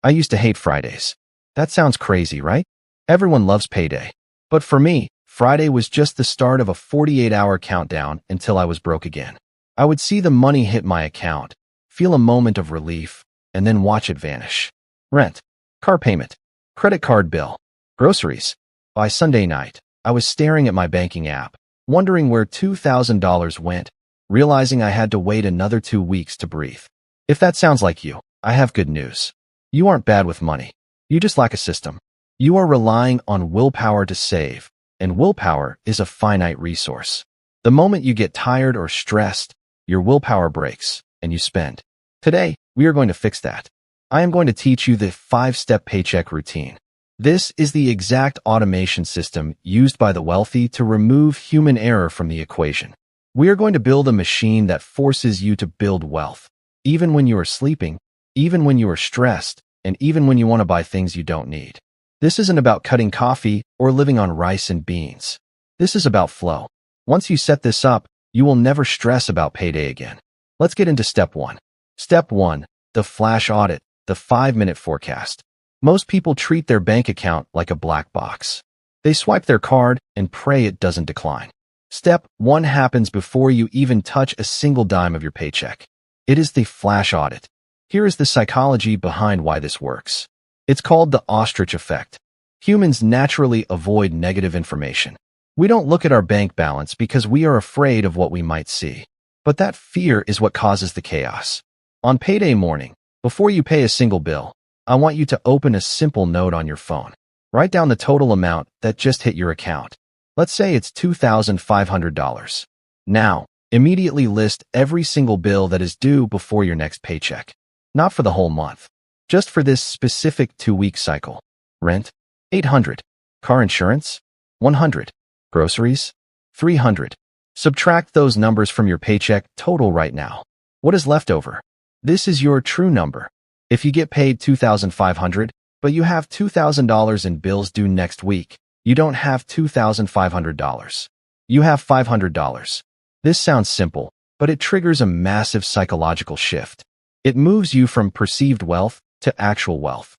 I used to hate Fridays. That sounds crazy, right? Everyone loves payday. But for me, Friday was just the start of a 48-hour countdown until I was broke again. I would see the money hit my account, feel a moment of relief, and then watch it vanish. Rent, car payment, credit card bill, groceries. By Sunday night, I was staring at my banking app, wondering where $2,000 went, realizing I had to wait another 2 weeks to breathe. If that sounds like you, I have good news. You aren't bad with money. You just lack a system. You are relying on willpower to save, and willpower is a finite resource. The moment you get tired or stressed, your willpower breaks, and you spend. Today, we are going to fix that. I am going to teach you the 5-step paycheck routine. This is the exact automation system used by the wealthy to remove human error from the equation. We are going to build a machine that forces you to build wealth, even when you are sleeping, even when you are stressed, and even when you want to buy things you don't need. This isn't about cutting coffee or living on rice and beans. This is about flow. Once you set this up, you will never stress about payday again. Let's get into step 1. Step 1, the Flash Audit, the 5-minute forecast. Most people treat their bank account like a black box. They swipe their card and pray it doesn't decline. Step 1 happens before you even touch a single dime of your paycheck. It is the Flash Audit. Here is the psychology behind why this works. It's called the ostrich effect. Humans naturally avoid negative information. We don't look at our bank balance because we are afraid of what we might see. But that fear is what causes the chaos. On payday morning, before you pay a single bill, I want you to open a simple note on your phone. Write down the total amount that just hit your account. Let's say it's $2,500. Now, immediately list every single bill that is due before your next paycheck. Not for the whole month, just for this specific 2-week cycle. Rent, $800. Car insurance, $100. Groceries, $300. Subtract those numbers from your paycheck total right now. What is left over? This is your true number. If you get paid $2,500, but you have $2,000 in bills due next week, you don't have $2,500. You have $500. This sounds simple, but it triggers a massive psychological shift. It moves you from perceived wealth to actual wealth.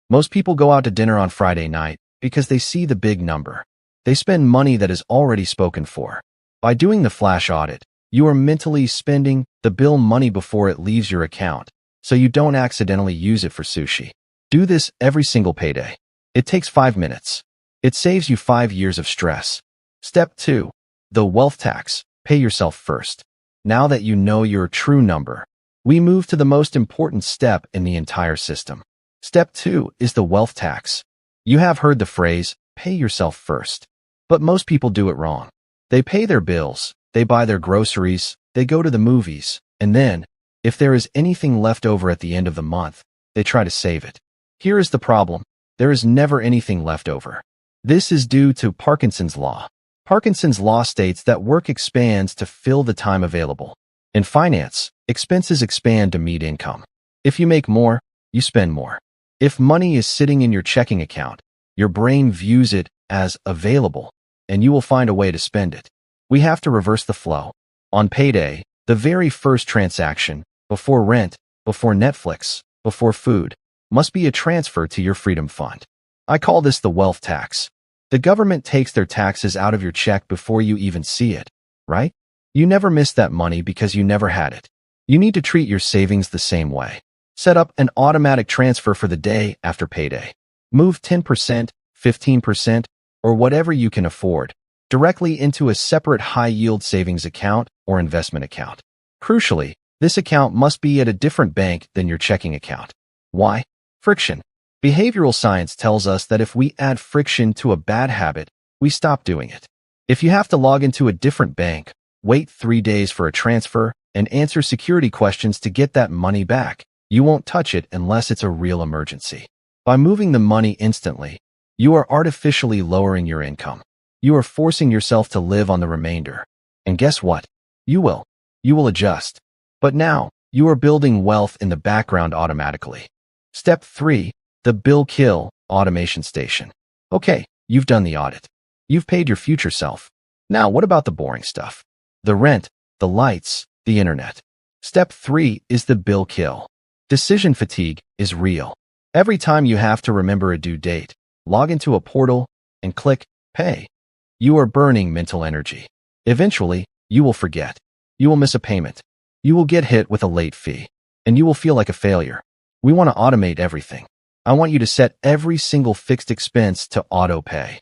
Most people go out to dinner on Friday night because they see the big number. They spend money that is already spoken for. By doing the Flash Audit, you are mentally spending the bill money before it leaves your account, so you don't accidentally use it for sushi. Do this every single payday. It takes 5 minutes. It saves you 5 years of stress. Step 2. The wealth tax. Pay yourself first. Now that you know your true number, we move to the most important step in the entire system. Step 2 is the wealth tax. You have heard the phrase, pay yourself first. But most people do it wrong. They pay their bills, they buy their groceries, they go to the movies, and then, if there is anything left over at the end of the month, they try to save it. Here is the problem. There is never anything left over. This is due to Parkinson's law. Parkinson's law states that work expands to fill the time available. In finance, expenses expand to meet income. If you make more, you spend more. If money is sitting in your checking account, your brain views it as available, and you will find a way to spend it. We have to reverse the flow. On payday, the very first transaction, before rent, before Netflix, before food, must be a transfer to your freedom fund. I call this the wealth tax. The government takes their taxes out of your check before you even see it, right? You never miss that money because you never had it. You need to treat your savings the same way. Set up an automatic transfer for the day after payday. Move 10%, 15%, or whatever you can afford, directly into a separate high-yield savings account or investment account. Crucially, this account must be at a different bank than your checking account. Why? Friction. Behavioral science tells us that if we add friction to a bad habit, we stop doing it. If you have to log into a different bank, wait 3 days for a transfer, and answer security questions to get that money back, you won't touch it unless it's a real emergency. By moving the money instantly, you are artificially lowering your income. You are forcing yourself to live on the remainder. And guess what? You will. You will adjust. But now, you are building wealth in the background automatically. Step 3. The Bill Kill Automation Station. Okay, you've done the audit. You've paid your future self. Now, what about the boring stuff? The rent, the lights, the internet. Step 3 is the bill kill. Decision fatigue is real. Every time you have to remember a due date, log into a portal and click Pay. You are burning mental energy. Eventually, you will forget. You will miss a payment. You will get hit with a late fee. And you will feel like a failure. We want to automate everything. I want you to set every single fixed expense to auto pay.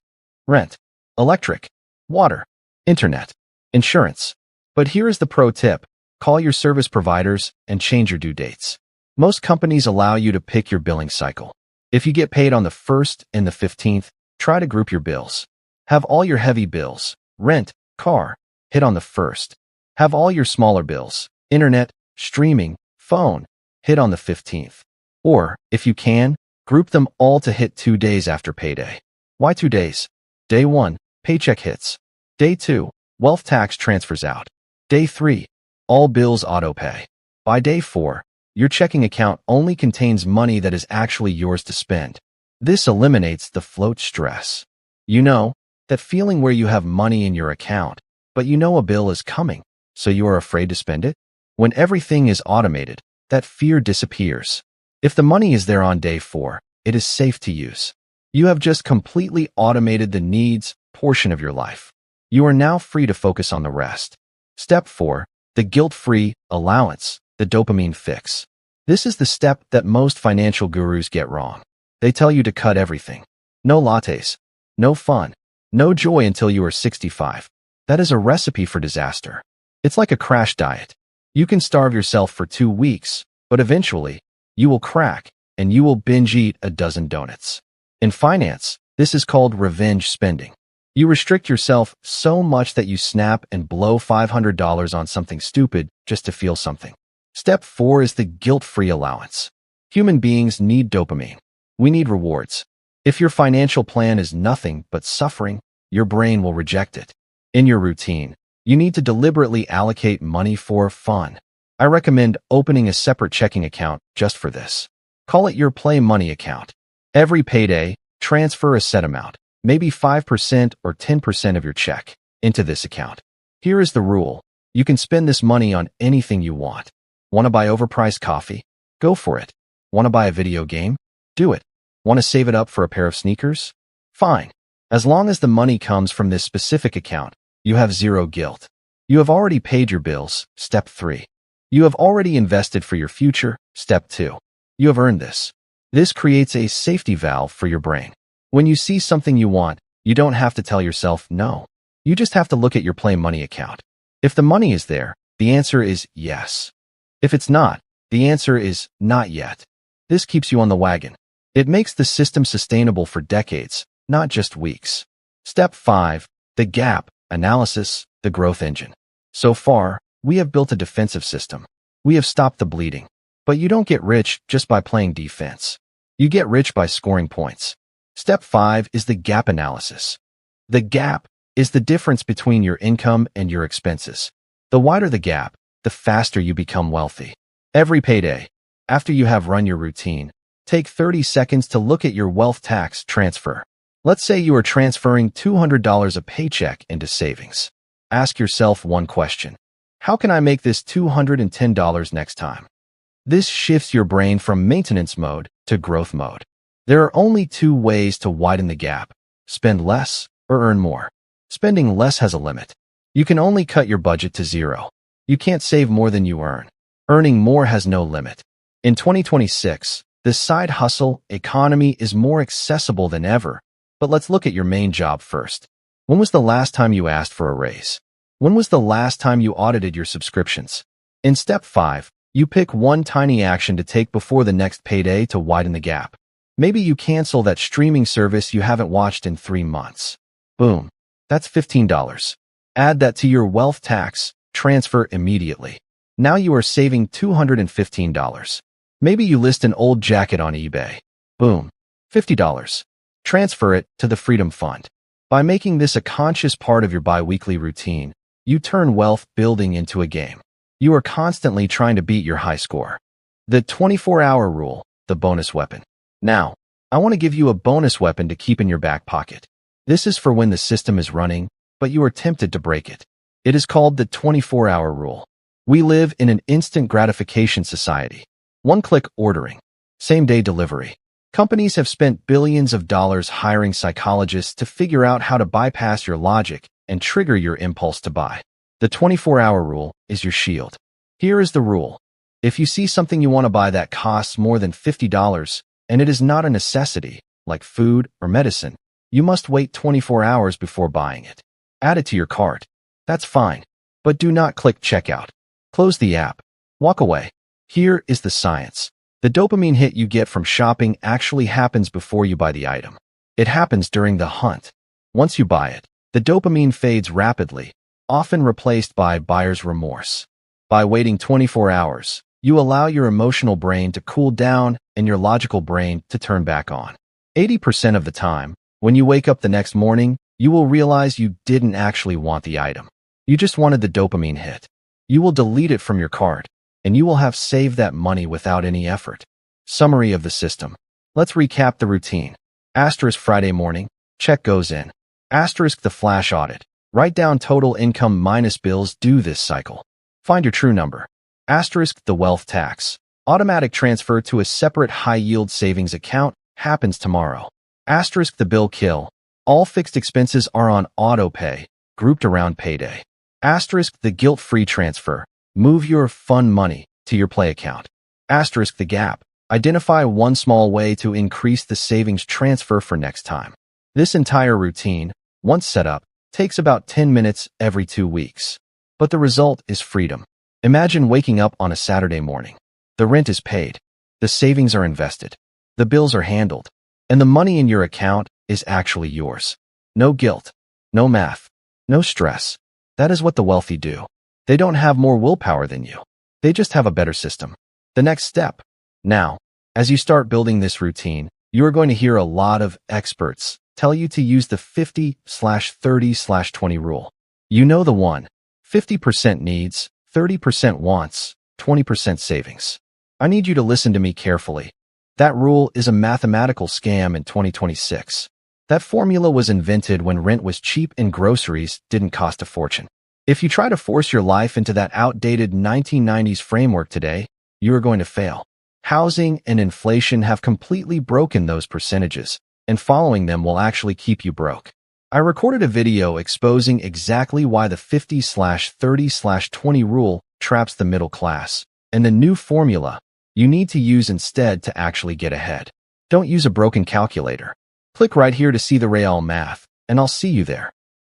Rent, electric, water, internet, insurance. But here is the pro tip. Call your service providers and change your due dates. Most companies allow you to pick your billing cycle. If you get paid on the 1st and the 15th, try to group your bills. Have all your heavy bills, rent, car, hit on the 1st. Have all your smaller bills, internet, streaming, phone, hit on the 15th. Or, if you can, group them all to hit 2 days after payday. Why 2 days? Day 1, paycheck hits. Day 2, wealth tax transfers out. Day 3, all bills auto-pay. By day 4, your checking account only contains money that is actually yours to spend. This eliminates the float stress. You know, that feeling where you have money in your account, but you know a bill is coming, so you are afraid to spend it? When everything is automated, that fear disappears. If the money is there on day 4, it is safe to use. You have just completely automated the needs portion of your life. You are now free to focus on the rest. Step 4, the guilt-free allowance, the dopamine fix. This is the step that most financial gurus get wrong. They tell you to cut everything. No lattes, no fun, no joy until you are 65. That is a recipe for disaster. It's like a crash diet. You can starve yourself for 2 weeks, but eventually, you will crack and you will binge eat a dozen donuts. In finance, this is called revenge spending. You restrict yourself so much that you snap and blow $500 on something stupid just to feel something. Step 4 is the guilt-free allowance. Human beings need dopamine. We need rewards. If your financial plan is nothing but suffering, your brain will reject it. In your routine, you need to deliberately allocate money for fun. I recommend opening a separate checking account just for this. Call it your play money account. Every payday, transfer a set amount, maybe 5% or 10% of your check, into this account. Here is the rule. You can spend this money on anything you want. Want to buy overpriced coffee? Go for it. Want to buy a video game? Do it. Want to save it up for a pair of sneakers? Fine. As long as the money comes from this specific account, you have zero guilt. You have already paid your bills, step 3. You have already invested for your future, step 2. You have earned this. This creates a safety valve for your brain. When you see something you want, you don't have to tell yourself no. You just have to look at your Play Money account. If the money is there, the answer is yes. If it's not, the answer is not yet. This keeps you on the wagon. It makes the system sustainable for decades, not just weeks. Step 5, the gap analysis, the growth engine. So far, we have built a defensive system. We have stopped the bleeding. But you don't get rich just by playing defense. You get rich by scoring points. Step 5 is the gap analysis. The gap is the difference between your income and your expenses. The wider the gap, the faster you become wealthy. Every payday, after you have run your routine, take 30 seconds to look at your wealth tax transfer. Let's say you are transferring $200 a paycheck into savings. Ask yourself one question. How can I make this $210 next time? This shifts your brain from maintenance mode to growth mode. There are only 2 ways to widen the gap: spend less or earn more. Spending less has a limit. You can only cut your budget to 0. You can't save more than you earn. Earning more has no limit. In 2026, the side hustle economy is more accessible than ever. But let's look at your main job first. When was the last time you asked for a raise? When was the last time you audited your subscriptions? In step 5, you pick one tiny action to take before the next payday to widen the gap. Maybe you cancel that streaming service you haven't watched in 3 months. Boom. That's $15. Add that to your wealth tax, transfer immediately. Now you are saving $215. Maybe you list an old jacket on eBay. Boom. $50. Transfer it to the Freedom Fund. By making this a conscious part of your bi-weekly routine, you turn wealth building into a game. You are constantly trying to beat your high score. The 24-hour rule, the bonus weapon. Now, I want to give you a bonus weapon to keep in your back pocket. This is for when the system is running, but you are tempted to break it. It is called the 24-hour rule. We live in an instant gratification society. One-click ordering, same-day delivery, Companies have spent billions of dollars hiring psychologists to figure out how to bypass your logic and trigger your impulse to buy. The 24-hour rule is your shield. Here is the rule. If you see something you want to buy that costs more than $50 and it is not a necessity, like food or medicine, you must wait 24 hours before buying it. Add it to your cart. That's fine. But do not click checkout. Close the app. Walk away. Here is the science. The dopamine hit you get from shopping actually happens before you buy the item. It happens during the hunt. Once you buy it, the dopamine fades rapidly, often replaced by buyer's remorse. By waiting 24 hours, you allow your emotional brain to cool down and your logical brain to turn back on. 80% of the time, when you wake up the next morning, you will realize you didn't actually want the item. You just wanted the dopamine hit. You will delete it from your cart, and you will have saved that money without any effort. Summary of the system. Let's recap the routine. Asterisk Friday morning, check goes in. Asterisk the flash audit. Write down total income minus bills due this cycle. Find your true number. Asterisk the wealth tax. Automatic transfer to a separate high-yield savings account happens tomorrow. Asterisk the bill kill. All fixed expenses are on auto pay, grouped around payday. Asterisk the guilt-free transfer. Move your fun money to your play account. Asterisk the gap. Identify one small way to increase the savings transfer for next time. This entire routine, once set up, takes about 10 minutes every 2 weeks. But the result is freedom. Imagine waking up on a Saturday morning. The rent is paid. The savings are invested. The bills are handled. And the money in your account is actually yours. No guilt. No math. No stress. That is what the wealthy do. They don't have more willpower than you. They just have a better system. The next step. Now, as you start building this routine, you are going to hear a lot of experts tell you to use the 50/30/20 rule. You know the one. 50% needs, 30% wants, 20% savings. I need you to listen to me carefully. That rule is a mathematical scam in 2026. That formula was invented when rent was cheap and groceries didn't cost a fortune. If you try to force your life into that outdated 1990s framework today, you are going to fail. Housing and inflation have completely broken those percentages, and following them will actually keep you broke. I recorded a video exposing exactly why the 50/30/20 rule traps the middle class, and the new formula you need to use instead to actually get ahead. Don't use a broken calculator. Click right here to see the real math, and I'll see you there.